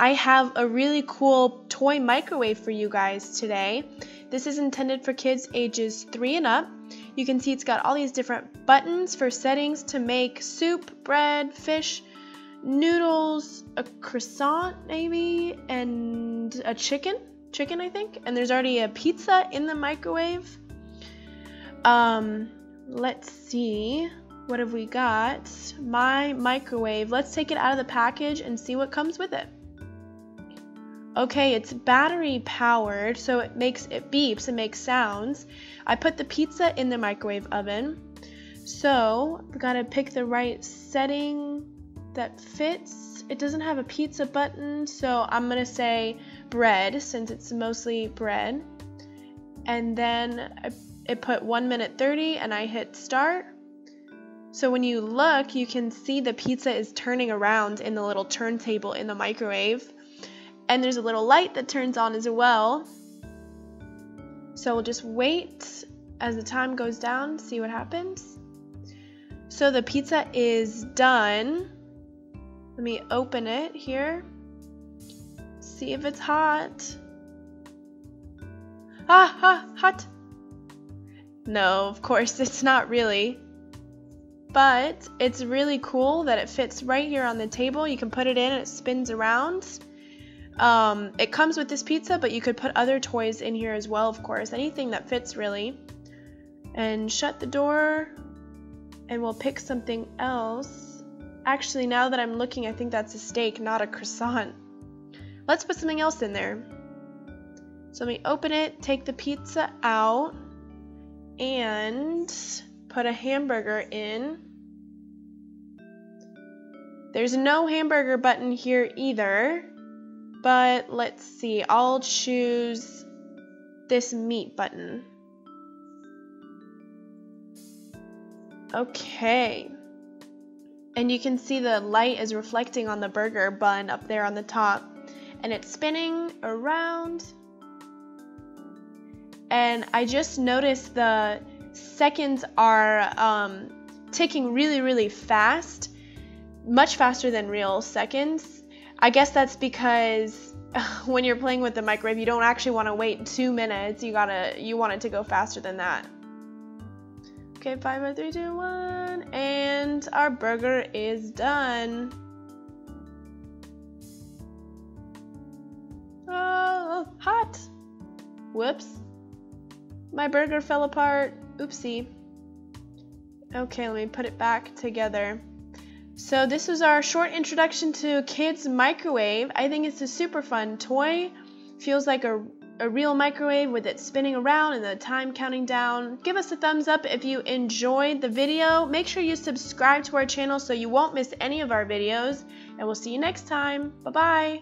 I have a really cool toy microwave for you guys today. This is intended for kids ages 3 and up. You can see it's got all these different buttons for settings to make soup, bread, fish, noodles, a croissant maybe, and a chicken I think. And there's already a pizza in the microwave. Let's see. What have we got? My microwave. Let's take it out of the package and see what comes with it. Okay, it's battery powered, so it beeps and makes sounds. I put the pizza in the microwave oven. So, we gotta pick the right setting that fits. It doesn't have a pizza button, so I'm gonna say bread since it's mostly bread. And then it put 1 minute 30 and I hit start. So when you look, you can see the pizza is turning around in the little turntable in the microwave. And there's a little light that turns on as well. So we'll just wait as the time goes down, see what happens. So the pizza is done. Let me open it here. See if it's hot. Hot. No, of course it's not really. But it's really cool that it fits right here on the table. You can put it in and it spins around. It comes with this pizza, but you could put other toys in here as well, of course. Anything that fits, really. And shut the door, and we'll pick something else. Actually, now that I'm looking, I think that's a steak, not a croissant. Let's put something else in there. So let me open it, take the pizza out, and put a hamburger in. There's no hamburger button here either, but let's see, I'll choose this meat button. Okay, and you can see the light is reflecting on the burger bun up there on the top, and it's spinning around. And I just noticed the seconds are ticking really fast, much faster than real seconds. I guess that's because when you're playing with the microwave, you don't actually want to wait 2 minutes. You want it to go faster than that. Okay, 5, 4, 3, 2, 1, and our burger is done. Oh, hot. Whoops. My burger fell apart. Oopsie. Okay, let me put it back together. So this was our short introduction to Kids Microwave. I think it's a super fun toy. Feels like a real microwave with it spinning around and the time counting down. Give us a thumbs up if you enjoyed the video. Make sure you subscribe to our channel so you won't miss any of our videos. And we'll see you next time. Bye-bye.